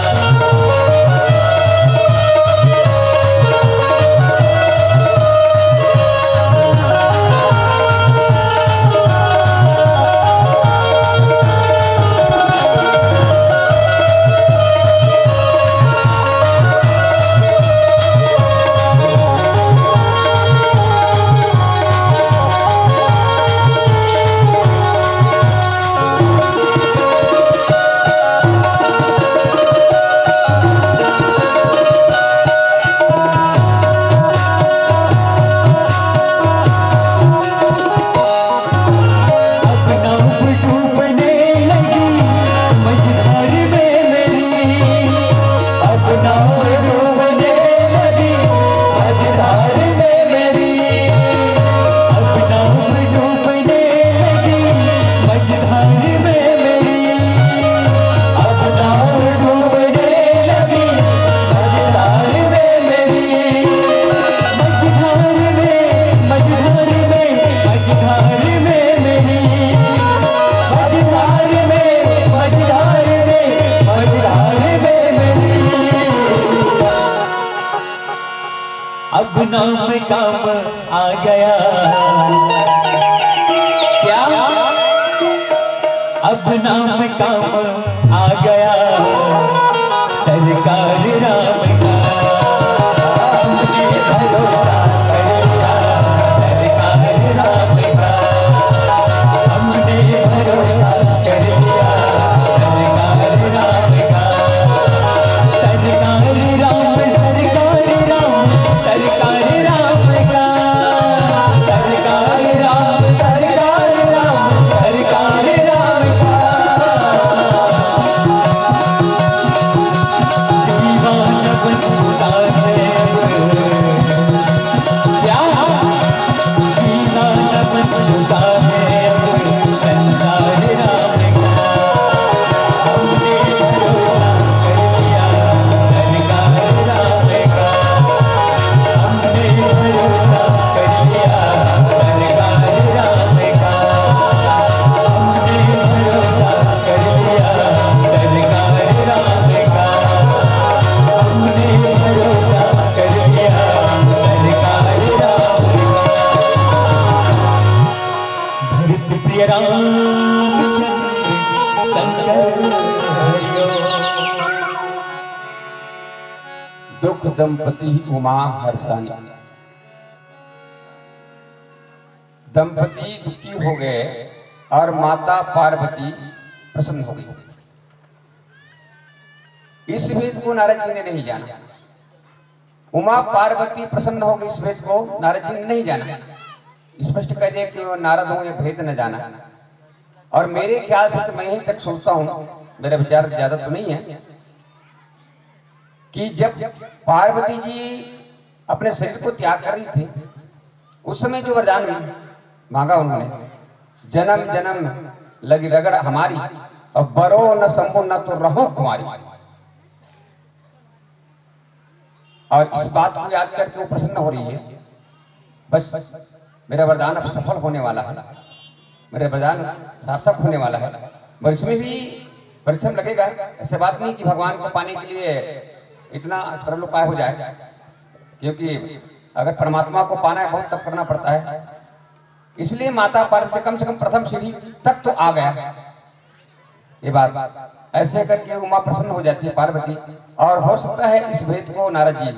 काम आ गया। क्या अब नाम काम आ गया, सरकार राम का हमने भरोसा कर लिया, सरकार राम का हमने भरोसा कर लिया, सरकार राम का। सरकार राम, सरकार राम, सरकार राम का, सरकार राम, सरकार राम, सरकार राम का। दीवाना बन चुका है क्या, दीवाना बन चुका है संसार राम का। हमने भरोसा कर लिया, सरकार राम का हमने भरोसा कर लिया, सरकार राम का हमने भरोसा कर लिया, सरकार राम का हमने भरोसा कर लिया, सरकार राम का। भरत प्रिय रामचंद्र शंकर हरिओ। दुख दंपति उमा हर्षानी। दंपति दुखी हो गए और माता पार्वती प्रसन्न हो गई। इस वेद को नारद जी ने नहीं जाना। उमा पार्वती प्रसन्न हो गई, इस वेद को नारद जी ने नहीं जाना। स्पष्ट कह दे कि वो नारद हूं, ये भेद न जाना। और मेरे ख्याल से तो मैं यहीं तक सोचता हूं, मेरा विचार ज्यादा तो नहीं है, कि जब पार्वती जी अपने शरीर को त्याग कर रही थी, उस समय जो वरदान मांगा उन्होंने, जन्म जन्म लगी रगड़ हमारी, अब बरो न संभो न तो रहो कुमारी। और इस बात को याद करके वो प्रसन्न हो रही है, बस मेरा वरदान अब सफल होने वाला है, मेरा वरदान सार्थक होने वाला है। और इसमें भी परिश्रम लगेगा। ऐसे बात नहीं कि भगवान को पाने के लिए इतना सरल उपाय हो जाए, क्योंकि अगर परमात्मा को पाना है बहुत तप करना पड़ता है। इसलिए माता पार्वती कम से कम प्रथम सीढ़ी तक तो आ गया। ये बात ऐसे करके उमा प्रसन्न हो जाती है पार्वती। और हो सकता है इस भेद को नारद जी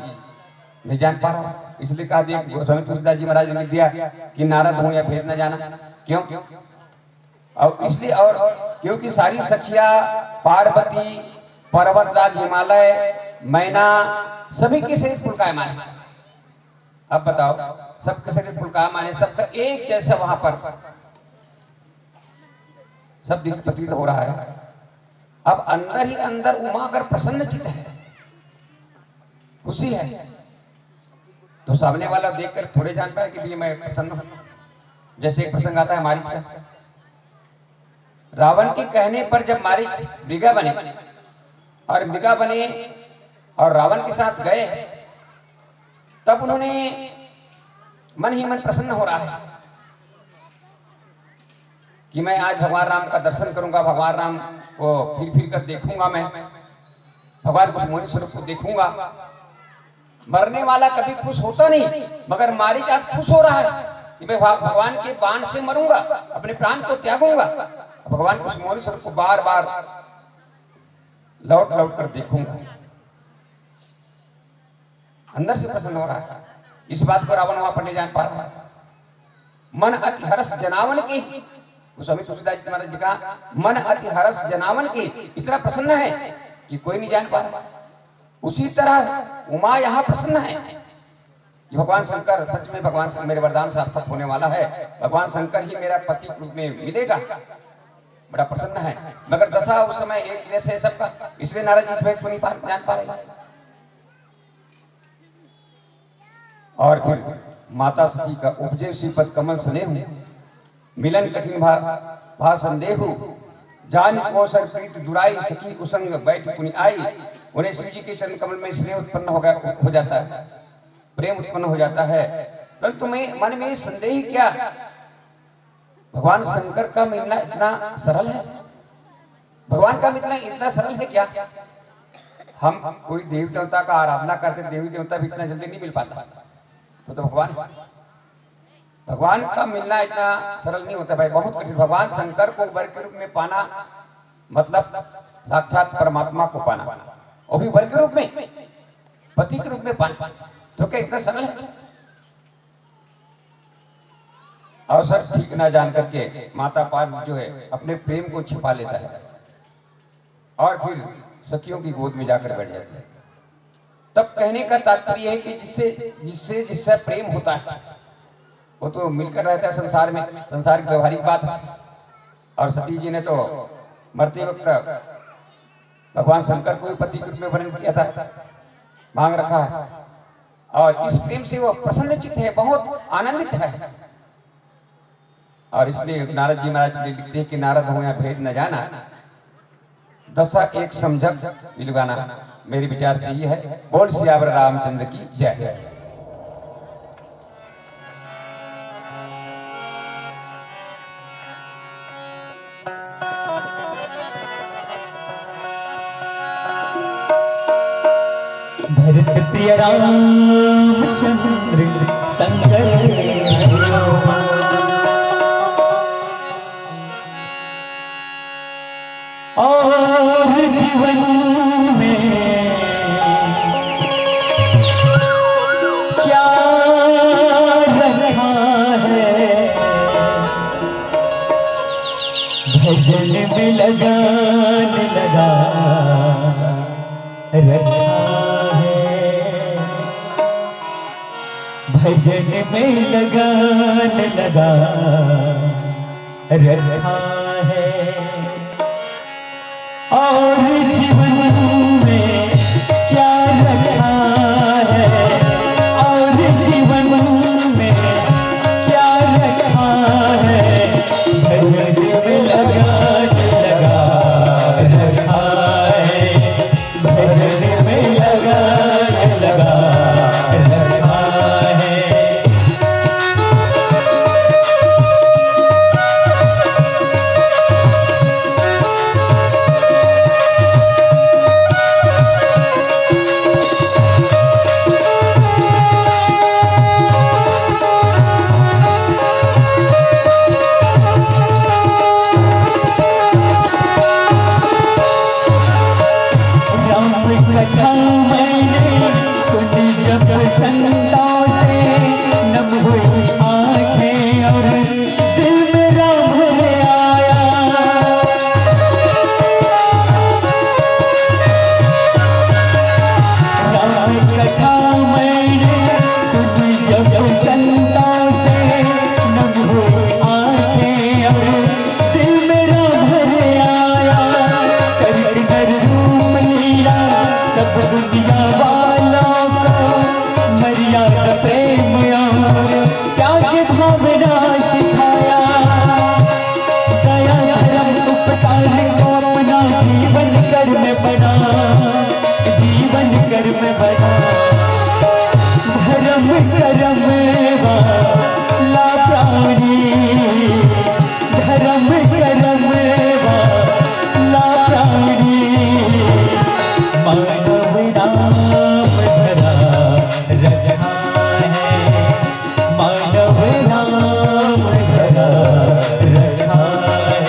नहीं जान पा रहा, इसलिए कहा दिया, गोस्वामी तुलसीदास जी महाराज ने लिख दिया कि नारद हूं या भेद न जाना। क्यों? और इसलिए, और क्योंकि सारी सखिया पार्वती, पर्वतराज, हिमालय, मैना, सभी के शरीर पुलकायमान है। अब बताओ, सबके शरीर पुलकायमान है, सबका एक जैसा वहां पर सब दिख प्रतीत हो रहा है। अब अंदर ही अंदर उमा अगर प्रसन्नचित है, खुशी है, तो सामने वाला देखकर थोड़े जान पाए कि ये मैं प्रसन्न हूं। जैसे एक प्रसंग आता है मारीच का। रावण के कहने पर जब मारीच मृगा बने और मृगा बने और रावण के साथ गए, तब उन्होंने मन ही मन प्रसन्न हो रहा है कि मैं आज भगवान राम का दर्शन करूंगा, भगवान राम को फिर फिर कर देखूंगा, मैं भगवान कुछ मोहिनी स्वरूप को देखूंगा। मरने वाला कभी खुश होता नहीं, मगर मारीच आज खुश हो रहा है कि मैं भगवान के बाण से मरूंगा, अपने प्राण को त्यागूंगा, भगवान कुछ मोहिनी स्वरूप को बार बार लौट लौट कर देखूंगा। अंदर से प्रसन्न हो रहा है। इस बात को रावण वहां पर नहीं जान पा रहा है। मन अति हर्ष जनावन की, स्वामी तुलसीदास जी महाराज जी का मन अति हर्ष जनावन की, इतना प्रसन्न है कि कोई नहीं जान पा रहा। उसी तरह उमा यहाँ प्रसन्न है कि भगवान शंकर, सच में भगवान शंकर मेरे वरदान सार्थक होने वाला है, भगवान शंकर ही मेरा पति रूप में मिलेगा, बड़ा प्रसन्न है। मगर दशा उस समय एक जैसे सबका, इसलिए नारद जी इस भेद को नहीं जान पा रहे। और फिर माता सती का उपजे श्रीपद कमल स्नेहु, मिलन कठिन भा संदेहु, जान कौशल प्रीत दुराई, सखी कुसंग बैठ पुनि आई। उन्हें शिव जी के चरण कमल में स्नेह उत्पन्न हो जाता है, प्रेम उत्पन्न हो जाता है। परंतु मन में संदेह क्या, भगवान शंकर का मिलना इतना सरल है? भगवान का मिलना इतना सरल है क्या? हम कोई देवी देवता का आराधना करते, देवी देवता भी इतना जल्दी नहीं मिल पाता। तो भगवान का मिलना इतना सरल नहीं होता भाई, बहुत कठिन। भगवान शंकर को वर के रूप में पाना मतलब साक्षात परमात्मा को पाना, वो भी वर के रूप में, पति के रूप में पाना, तो क्या इतना सरल है? अवसर ठीक ना जान करके माता पार्वती जो है अपने प्रेम को छिपा लेता है और फिर सखियों की गोद में जाकर बैठ जाती है। तब कहने का तात्पर्य है कि जिससे प्रेम होता है वो तो मिलकर रहता है संसार में, संसार की व्यवहारिक बात है। और सती जी ने तो मरते वक्त भगवान शंकर को भी पति के रूप में वर्णन किया था, मांग रखा है, और इस प्रेम से वो प्रसन्नचित्त है, बहुत आनंदित है। और इसलिए नारद जी महाराज लिखते हैं कि नारद हो या भेद न जाना, दशा एक समझक विलवाना। मेरे विचार से ये है। बोल सियावर रामचंद्र की जय। भरत प्रिय रामचंद्र संकर और जीवन में क्या रखा है, भजन में लगान लगा रखा है, भजन में लगान लगा रखा है। और जीवन में क्या रखा है, और जीवन में क्या रखा है, भजन में लगान लगा रखा है, भजन में लगान लगा रखा है। कथा मैंने सुनी जब संतों से, नम हुई आंखें और दिल मेरा भर आया। राम कथा मैंने सुनी जब संतों से, नम हुई आंखें और दिल मेरा भर आया। कर रूप लीला सब दुनिया वालों को मर्यादा प्रेम और त्याग भावना सिखाया। दया धर्म उपकार को अपना जीवन कर्म बना, जीवन कर्म बना। धर्म कर्म वाला प्राणी, धर्म कर्म वाला प्राणी। मानव नाम धरा रखा है, मानव नाम धरा रखा है।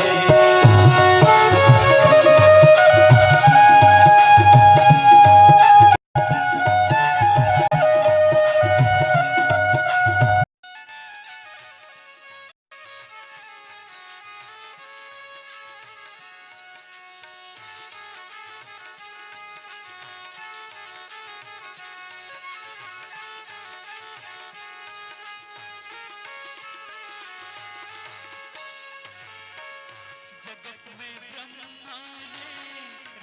जगत में ब्रह्मा ने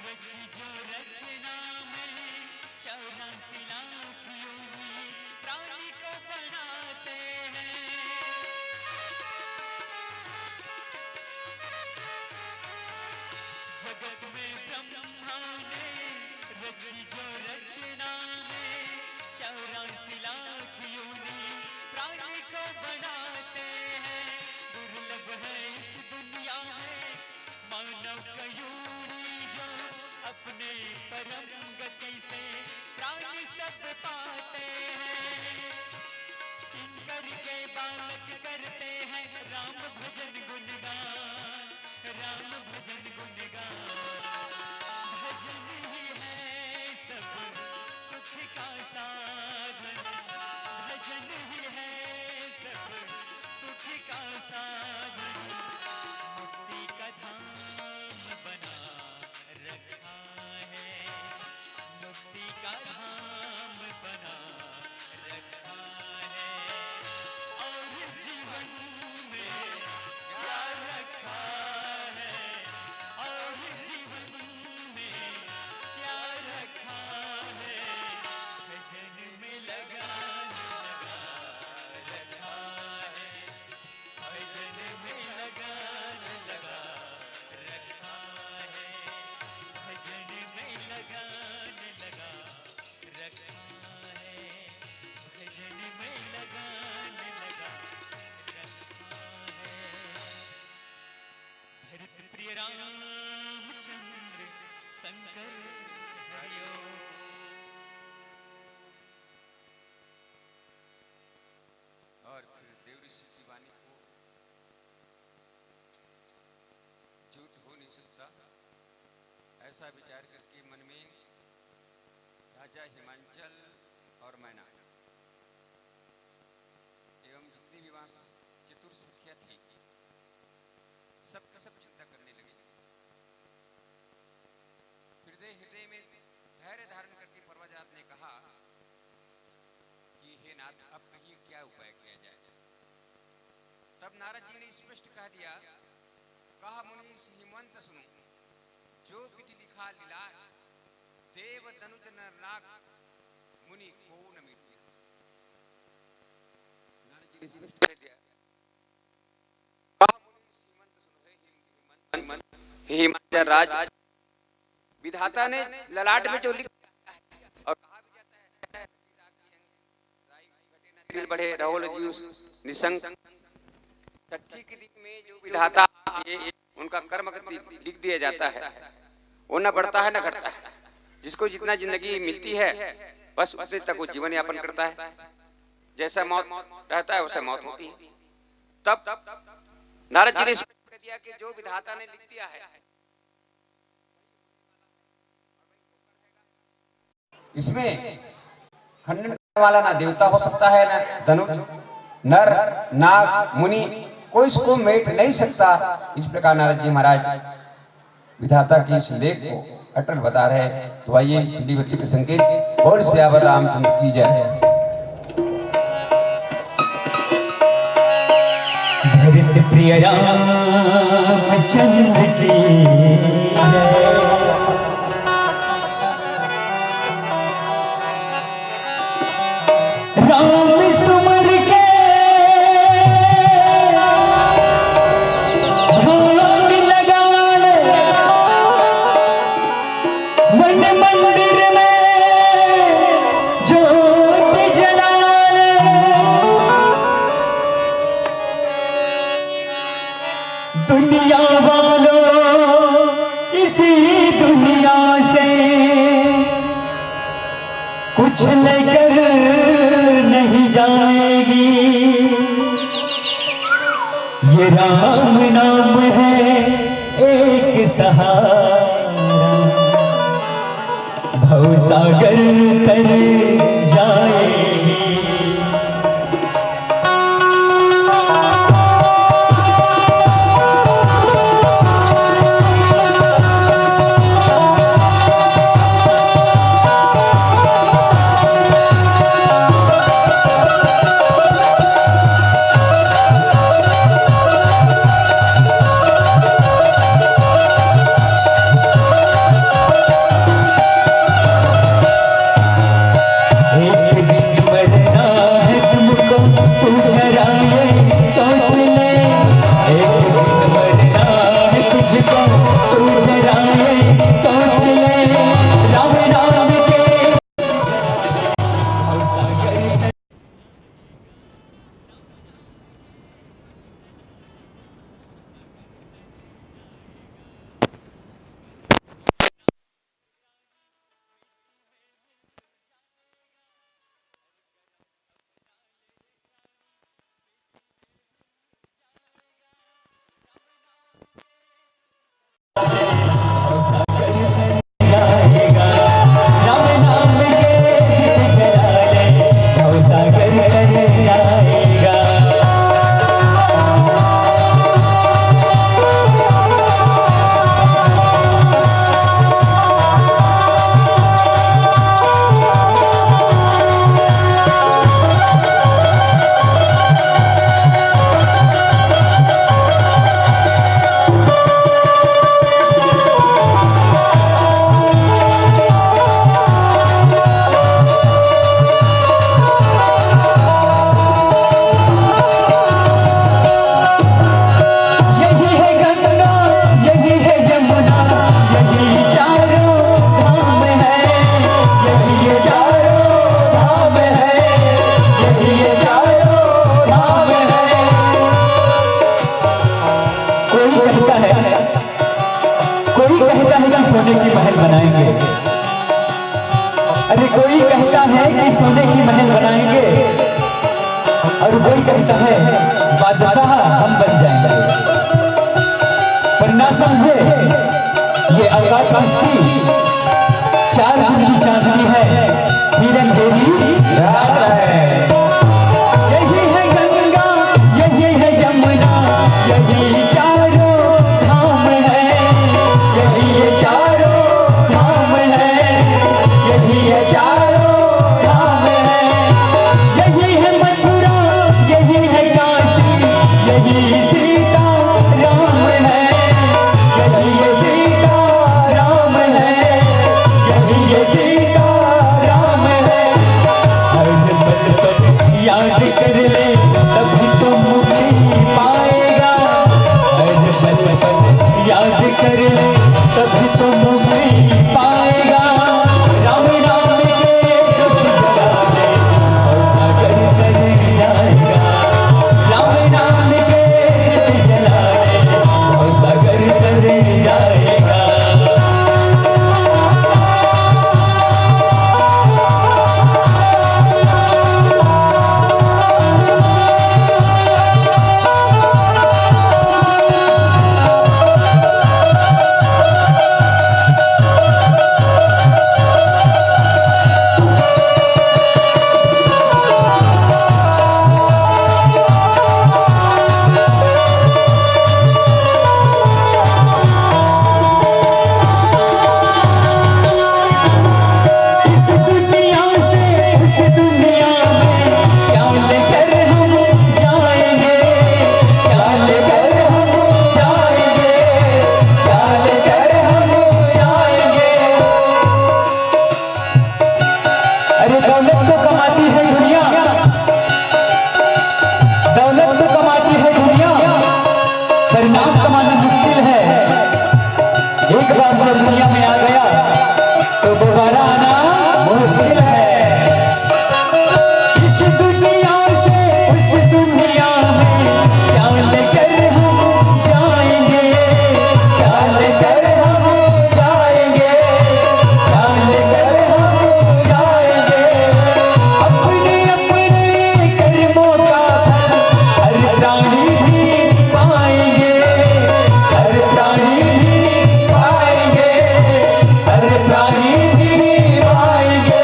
रची जो रचना में, 84 लाख योनि प्राणी को बनाते हैं। जगत में ब्रह्मा ने रची जो रचना में, 84 लाख योनि प्राणी को बनाते हैं। दुर्लभ है इस दुनिया में मानव का योनि, जो अपने परम गति से प्राणी सब पाते हैं। के बालक करते हैं राम भजन गुणगान, राम भजन गुणगान। भजन ही है सब सुख का साधन, भजन ही है सब सुख का साधन। मुक्ति का धाम बना रखा है, मुक्ति का धाम बना रखा है। और जीवन में क्या रखा है, और जीवन में क्या रखा है। भजन में लगान लगा रखा है, भजन में लगान लगा रखा है, भजन में लगान लगा रखा है, भजन में लगान लगा रखा है। भरत प्रिय रामचंद्र शंकर हरिओ। और फिर देव ऋषि की वाणी को झूठ हो नहीं सकता, ऐसा विचार करके मन में राजा हिमांचल और मैना एवं जितनी भी वहां चतुर सखियां थी सब चिंता करने लगी। हृदय में धैर्य धारण करके पर्वतराज ने कहा कि हे नाथ, अब कहिए क्या उपाय किया जाए। तब नारद जी ने स्पष्ट कह दिया, कहा मुनि हिमंत सुनो, जो विधि लिखा लीलाट, देव दनुज नर नाग मुनि को न मिटे। नारद जी ने स्पष्ट कह दिया, कहा मुनि हिमंत सुनो, हे हिमाचल राज, विधाता ने ललाट में जो लिख और कहा भी जाता है दिल बढ़े राहुल जीव निसंग। सच्ची के दिन में जो विधाता उनका कर्म लिख दिया जाता है, वो न बढ़ता है न घटता है। जिसको जितना जिंदगी मिलती है बस उतने तक वो जीवन यापन करता है। जैसा मौत रहता है वैसा मौत होती है। तब नारद जी ने कह दिया कि जो विधाता ने लिख दिया है, इसमें खंडन करने वाला ना देवता हो सकता है, ना धनुष, नर नाग मुनि, कोई इसको मेट नहीं सकता। इस प्रकार नारद जी महाराज विधाता की इस लेख को अटल बता रहे हैं। तो आइए विधिवती के संकेत और सियावर रामचंद्र की जय। भरत प्रिय रामचंद्र की जय। राम सुमर के ध्यान लगान, मन मंदिर में ज्योत जलान। दुनिया वालों इसी दुनिया से कुछ लेकर नहीं जाएगी। ये राम नाम है एक सहारा, भवसागर तर जाएगी। महल बनाएंगे। अरे कोई कहता है कि सोने की महल बनाएंगे और कोई कहता है बादशाह हम बन जाएंगे। पर ना समझे ये आकाश मस्ती 4 दिन की चांदनी है, फिर अंधेरी रात है। यही है गंगा, यही है यमुना, यही चारों धाम है, यही ये चारों धाम है, यही ये चारों धाम है। यही है मथुरा, यही है काशी, यही सीता राम है, यही ये सीता राम है, यही ये सीता राम है। हर पल पल याद कर ले तभी तो मुक्ति पाएगा। हर पल पल याद कर ले तभी तो मुक्ति पाएगा। राम नाम के दुख जला दे और सागर तर जाएगा। राम नाम के दुख जला दे और सागर तर जाएगा। इस दुनिया से उस दुनिया में क्या लेकर हम जाएंगे, क्या लेकर हम जाएंगे, क्या लेकर हम जाएंगे। अरे दौलत तो कमाती है दुनिया, दौलत तो कमाती है दुनिया, पर नाम कमाना मुश्किल है। एक बार जब दुनिया में आ गया तो दोबारा आना मुश्किल है। इस दुनिया से उस दुनिया में क्या लेकर हम जाएंगे, क्या लेकर हम जाएंगे, क्या लेकर हम जाएंगे। अपने अपने कर्मों का फल हर प्राणी भी पाएंगे, हर प्राणी भी पाएंगे, हर प्राणी भी पाएंगे।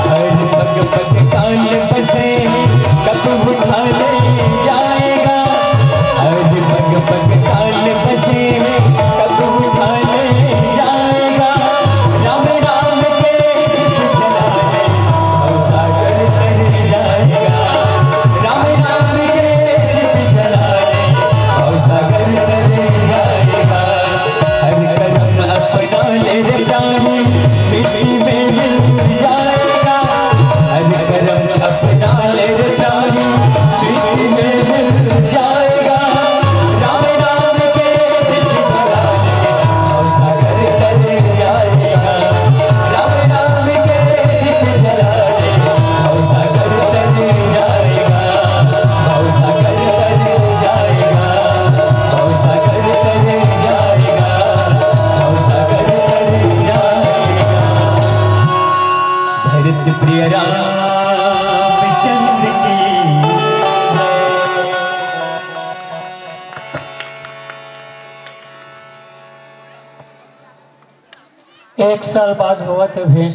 हर पग पग काल बसे कब उठा ले जाएगा। हर पग पग काल बसे कब उठा ले जाएगा। राम राम के दुख जला दे और सागर तर जाएगा। राम राम के दुख जला दे और सागर तर जाएगा। हर कदम अपना ले रे जानी मिट्टी में मिल जाएगा। हर कदम अपना ले रे जानी मिट्टी में मिल जाएगा। राम नाम के दुख जला दे और सागर तर जाएगा। राम नाम के दुख जला दे और सागर तर जाएगा। और सागर तर जाएगा, और सागर तर जाएगा, और सागर तर जाएगा। भरत प्रिय रामचंद्र की जय। 1 साल बाद हुआ था भेंट।